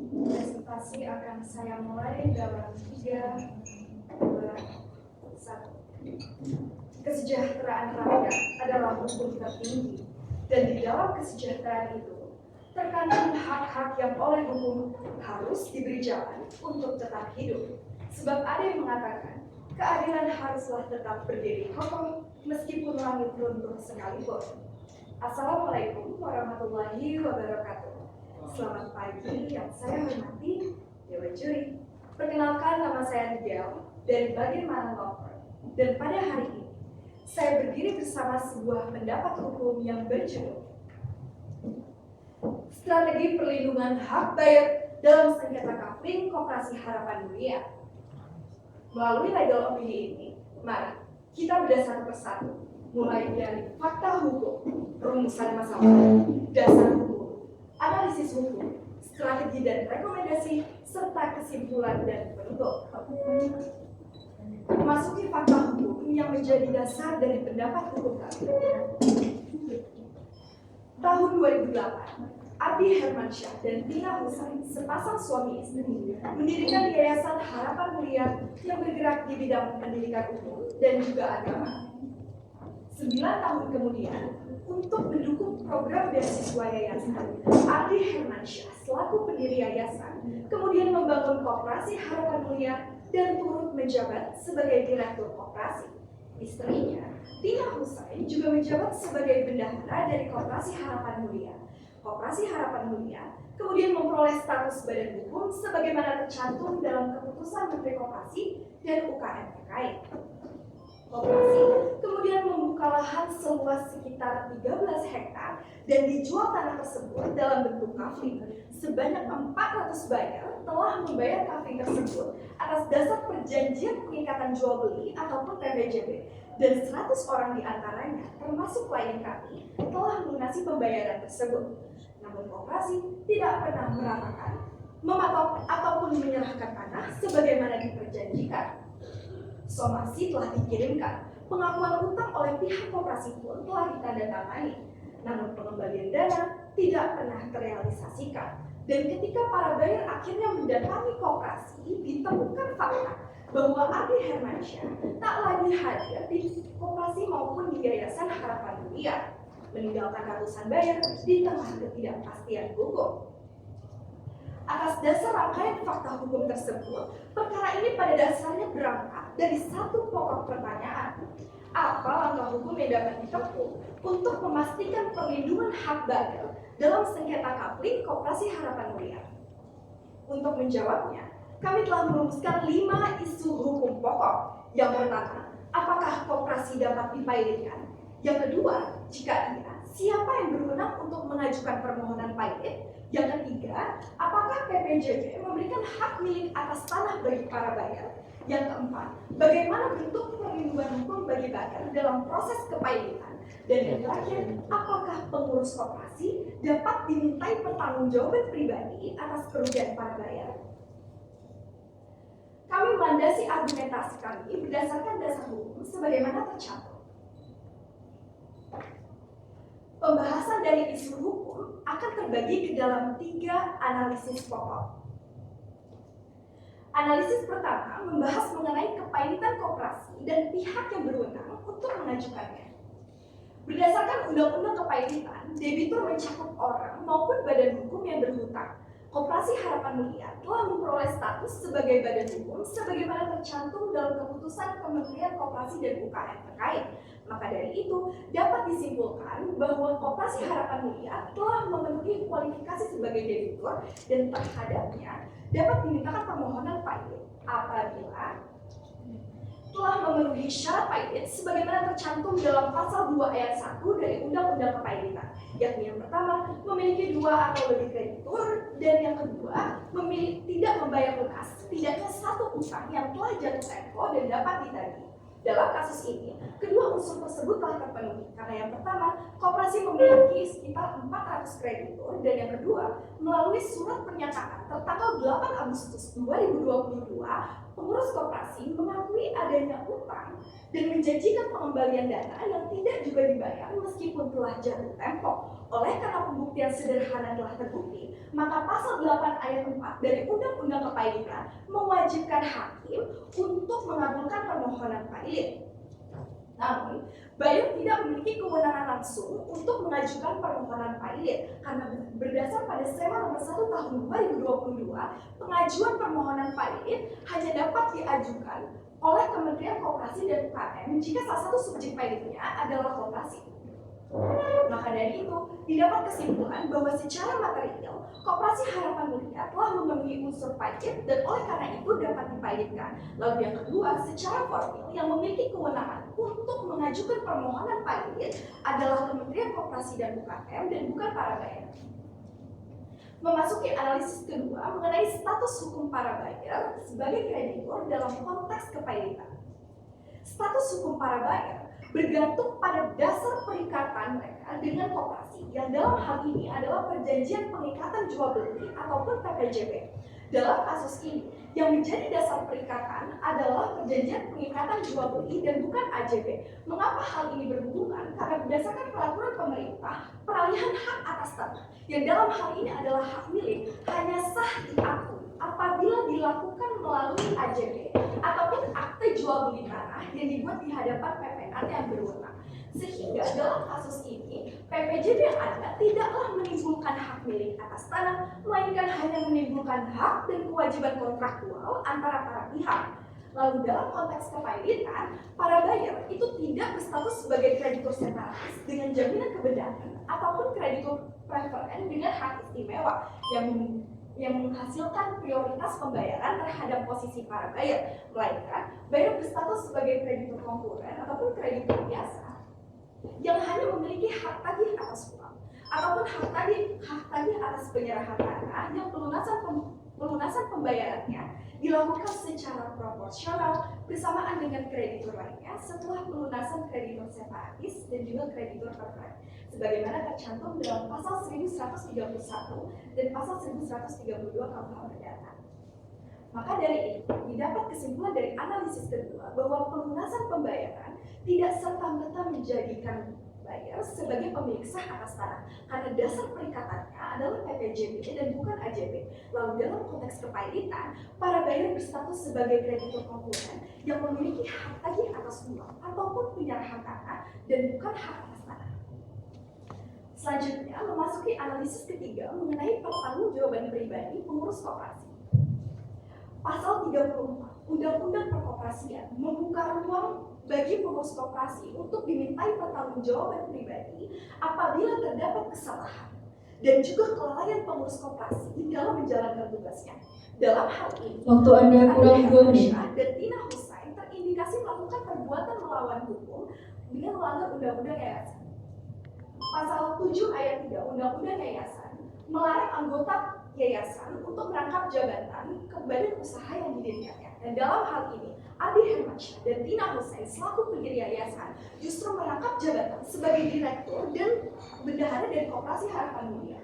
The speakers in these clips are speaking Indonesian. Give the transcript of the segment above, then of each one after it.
Presentasi akan saya mulai dalam 3, 2, 1. Kesejahteraan rakyat adalah hukum tertinggi, dan di dalam kesejahteraan itu terkandung hak-hak yang oleh hukum harus diberi jalan untuk tetap hidup. Sebab ada yang mengatakan, keadilan haruslah tetap berdiri kokoh meskipun langit runtuh sekalipun. Assalamualaikum warahmatullahi wabarakatuh. Selamat pagi yang saya hormati Dewan Juri. Perkenalkan, nama saya Nigel dari bagian Malang. Dan pada hari ini saya berdiri bersama sebuah pendapat hukum yang berjudul Strategi Perlindungan Hak Bayar dalam Sengketa Kapling Koperasi Harapan Mulia. Melalui legal opini ini, mari kita bedah satu persatu, mulai dari fakta hukum, rumusan masalah, dasar hukum, analisis hukum, strategi dan rekomendasi, serta kesimpulan dan penutup. Memasuki fakta hukum yang menjadi dasar dari pendapat hukum kami. Tahun 2008, Adi Hermansyah dan Tina Husain, sepasang suami istri, mendirikan Yayasan Harapan Mulia yang bergerak di bidang pendidikan umum dan juga agama. 9 tahun kemudian, untuk mendukung program beasiswa yayasan, Adi Hermansyah selaku pendiri yayasan kemudian membangun Koperasi Harapan Mulia dan turut menjabat sebagai direktur koperasi. Istrinya, Tina Husain, juga menjabat sebagai bendahara dari Koperasi Harapan Mulia. Koperasi Harapan Mulia kemudian memperoleh status badan hukum sebagaimana tercantum dalam keputusan Menteri Koperasi dan UKM terkait. Koperasi kemudian membuka lahan seluas sekitar 13 hektar dan dijual tanah tersebut dalam bentuk kafling. Sebanyak 400 buyer telah membayar kafling tersebut atas dasar perjanjian pengikatan jual beli ataupun PPJB, dan 100 orang diantaranya termasuk klien kami telah melunasi pembayaran tersebut. Namun koperasi tidak pernah meratakan, mematok ataupun menyerahkan tanah sebagaimana diperjanjikan. Somasi telah dikirimkan, pengakuan utang oleh pihak koperasi pun telah ditandatangani, namun pengembalian dana tidak pernah terrealisasikan. Dan ketika para buyer akhirnya mendatangi koperasi, ditemukan fakta bahwa Adi Hermansyah tak lagi hadir di koperasi maupun di Yayasan Harapan Mulia, meninggalkan ratusan buyer di tengah ketidakpastian hukum. Atas dasar rangkaian fakta hukum tersebut, perkara ini pada dasarnya berangkat dari satu pokok pertanyaan. Apa langkah hukum yang dapat ditempuh untuk memastikan perlindungan hak buyer dalam sengketa kapling Koperasi Harapan Mulia? Untuk menjawabnya, kami telah merumuskan 5 isu hukum pokok. Yang pertama, apakah koperasi dapat dipilotkan? Yang kedua, jika iya, siapa yang berwenang untuk mengajukan permohonan pilot? Yang ketiga, apakah PPJB memberikan hak milik atas tanah bagi para buyer? Yang keempat, bagaimana bentuk perlindungan hukum bagi buyer dalam proses kepilotan? Dan yang terakhir, apakah pengurus koperasi dapat dimintai pertanggungjawaban pribadi atas kerugian para buyer? Kami melandasi argumentasi kami berdasarkan dasar hukum sebagaimana tercantum. Pembahasan dari isu hukum akan terbagi ke dalam 3 analisis pokok. Analisis pertama membahas mengenai kepailitan koperasi dan pihak yang berwenang untuk mengajukannya. Berdasarkan Undang-Undang Kepailitan, debitur mencakup orang maupun badan hukum yang berhutang. Koperasi Harapan Mulia telah memperoleh status sebagai badan hukum sebagaimana tercantum dalam keputusan Kementerian Koperasi dan UKM terkait. Maka dari itu, dapat disimpulkan bahwa Koperasi Harapan Mulia telah memenuhi kualifikasi sebagai debitur dan terhadapnya dapat dimintakan permohonan pilot apabila telah memenuhi syarat pilot sebagaimana tercantum dalam pasal 2 ayat 1 dari Undang-Undang Kepailitan, yakni yang pertama memiliki 2 atau lebih kreditur, dan yang kedua tidak membayar lunas setidaknya 1 utang yang telah jatuh tempo dan dapat ditagih. Dalam kasus ini, kedua unsur tersebut telah terpenuhi terpenuhi. Karena yang pertama, koperasi memiliki sekitar 400 kreditur, dan yang kedua, melalui surat pernyataan tertanggal 8 Agustus 2022, pengurus koperasi mengakui adanya utang dan menjanjikan pengembalian dana yang tidak juga dibayar meskipun telah jatuh tempo. Oleh karena pembuktian sederhana telah terbukti, maka pasal 8 ayat 4 dari Undang-Undang Kepailitan mewajibkan hakim untuk mengabulkan permohonan pailit. Namun, buyer tidak memiliki kewenangan langsung untuk mengajukan permohonan pailit karena berdasar pada SEMA nomor 1 tahun 2022, pengajuan permohonan pailit hanya dapat diajukan oleh Kementerian Koperasi dan UKM jika salah satu subjek pailitnya adalah koperasi. Maka dari itu, didapat kesimpulan bahwa secara material, Koperasi Harapan Mulia telah memenuhi unsur pailit dan oleh karena itu dapat dipailitkan. Lalu yang kedua, secara formil yang memiliki kewenangan untuk mengajukan permohonan pailit adalah Kementerian Koperasi dan UKM dan bukan para buyer. Memasuki analisis kedua mengenai status hukum para buyer sebagai kreditur dalam konteks kepailitan. Status hukum para buyer bergantung pada dasar perikatan mereka dengan koperasi yang dalam hal ini adalah perjanjian pengikatan jual beli ataupun PPJP. Dalam kasus ini, yang menjadi dasar perikatan adalah perjanjian pengikatan jual beli dan bukan AJB. Mengapa hal ini berhubungan? Karena berdasarkan peraturan pemerintah, peralihan hak atas tanah yang dalam hal ini adalah hak milik hanya sah diakui apabila dilakukan melalui AJB ataupun akte jual beli tanah yang dibuat di hadapan PPN yang berwenang. Sehingga dalam kasus ini, PPJB yang ada tidaklah menimbulkan hak milik atas tanah, melainkan hanya menimbulkan hak dan kewajiban kontraktual antara para pihak. Lalu dalam konteks kepailitan, para buyer itu tidak berstatus sebagai kreditur separatis dengan jaminan kebenaran ataupun kreditur preferen dengan hak istimewa yang menghasilkan prioritas pembayaran terhadap posisi para buyer, melainkan buyer berstatus sebagai kreditur konkuren ataupun kreditur biasa yang hanya memiliki hak tagih atas uang ataupun hak tagih atas penyerahan tanah yang pelunasan pembayarannya dilakukan secara proporsional bersamaan dengan kreditur lainnya setelah pelunasan kreditur separatis dan juga kreditur preferen, sebagaimana tercantum dalam pasal 1131 dan pasal 1132 KUH Perdata. Maka dari itu, didapat kesimpulan dari analisis kedua bahwa pelunasan pembayaran tidak serta-merta menjadikan buyer sebagai pemilik sah atas tanah karena dasar perikatannya adalah PPJB dan bukan AJB. Lalu dalam konteks kepailitan, para buyer berstatus sebagai kreditur konkuren yang memiliki hak tagih atas uang ataupun penyerahan tanah dan bukan hak atas tanah. Selanjutnya, memasuki analisis ketiga mengenai pertanggungjawaban pribadi pengurus koperasi. Pasal 34 Undang-Undang Perkoperasian membuka ruang bagi pengurus koperasi untuk dimintai pertanggungjawaban pribadi apabila terdapat kesalahan dan juga kelalaian pengurus koperasi dalam menjalankan tugasnya. Dalam hal ini, waktu Anda kurang 2 menit. Dan Tina Husain terindikasi melakukan perbuatan melawan hukum dengan melanggar Undang-Undang Yayasan. Pasal 7 ayat 3 Undang-Undang Yayasan melarang anggota yayasan untuk merangkap jabatan ke badan usaha yang didirikannya. Dan dalam hal ini, Adi Hermansyah dan Tina Husain selaku pendiri yayasan justru merangkap jabatan sebagai direktur dan bendahara dari Koperasi Harapan Mulia.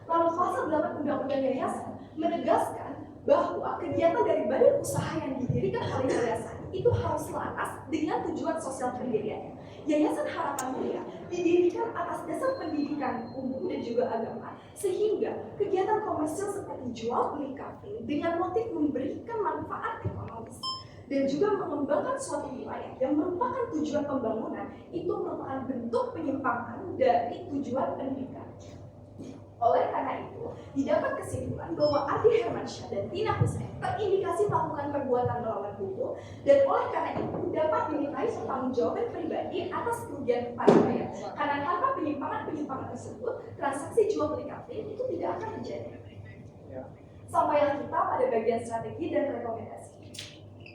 Lalu pasal 8 Undang-Undang Yayasan menegaskan bahwa kegiatan dari badan usaha yang didirikan oleh yayasan itu harus selaras dengan tujuan sosial pendiriannya. Yayasan Harapan Mulia didirikan atas dasar pendidikan umum dan juga agama, sehingga kegiatan komersil seperti jual beli kafe dengan motif memberikan manfaat ekonomis dan juga mengembangkan suatu wilayah yang merupakan tujuan pembangunan itu merupakan bentuk penyimpangan dari tujuan pendidikan. Oleh karena itu, didapat kesimpulan bahwa Adi Hermansyah dan Tina Husain terindikasi melakukan perbuatan melawan hukum dan oleh karena itu dapat dimintai pertanggungjawaban pribadi atas kerugian kepada buyer. Karena tanpa penyimpangan tersebut, transaksi jual beli kafe itu tidak akan terjadi. Sampailah kita pada bagian strategi dan rekomendasi.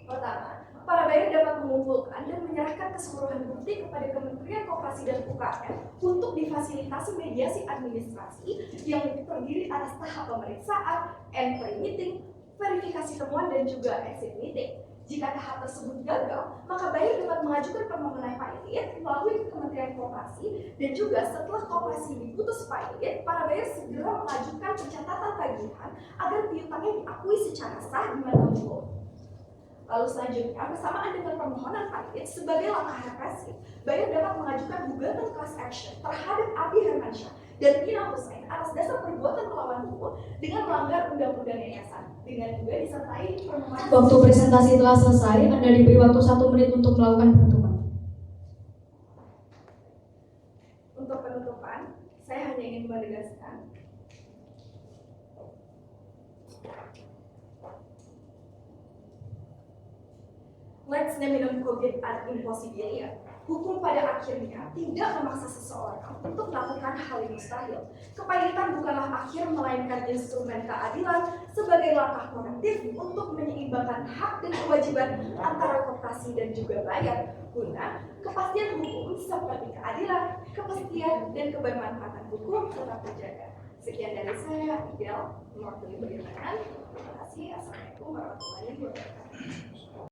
Pertama, para buyer dapat mengumpulkan dan menyerahkan keseluruhan bukti kepada Kementerian Koperasi dan UKM untuk difasilitasi mediasi administrasi yang terdiri atas tahap pemeriksaan, entry meeting, verifikasi temuan dan juga exit meeting. Jika tahap tersebut gagal, maka buyer dapat mengajukan permohonan pailit melalui Kementerian dengan koperasi, dan juga setelah koperasi diputus pahit, para buyer segera mengajukan pencatatan tagihan agar piutangnya diakui secara sah di mata hukum. Lalu selanjutnya, bersamaan dengan permohonan pahit sebagai langkah represif, buyer dapat mengajukan gugatan class action terhadap Abi Hermansyah dan Tina Hussein atas dasar perbuatan melawan hukum dengan melanggar undang-undang yayasan. Dengan juga disertai permohonan. Waktu presentasi telah selesai, Anda diberi waktu 1 menit untuk melakukan penutupan. Untuk penutupan, saya hanya ingin menegaskan lex neminem cogit ad impossibilia. Hukum pada akhirnya tidak memaksa seseorang untuk melakukan hal yang mustahil. Kepahitan bukanlah akhir, melainkan instrumen keadilan sebagai langkah korektif untuk menyeimbangkan hak dan kewajiban antara koperasi dan juga buyer, guna kepastian hukum seperti keadilan, kepastian, dan kebermanfaatan hukum tetap terjaga. Sekian dari saya, Idel, mewakili Bagian Terima kasih. Assalamualaikum warahmatullahi wabarakatuh.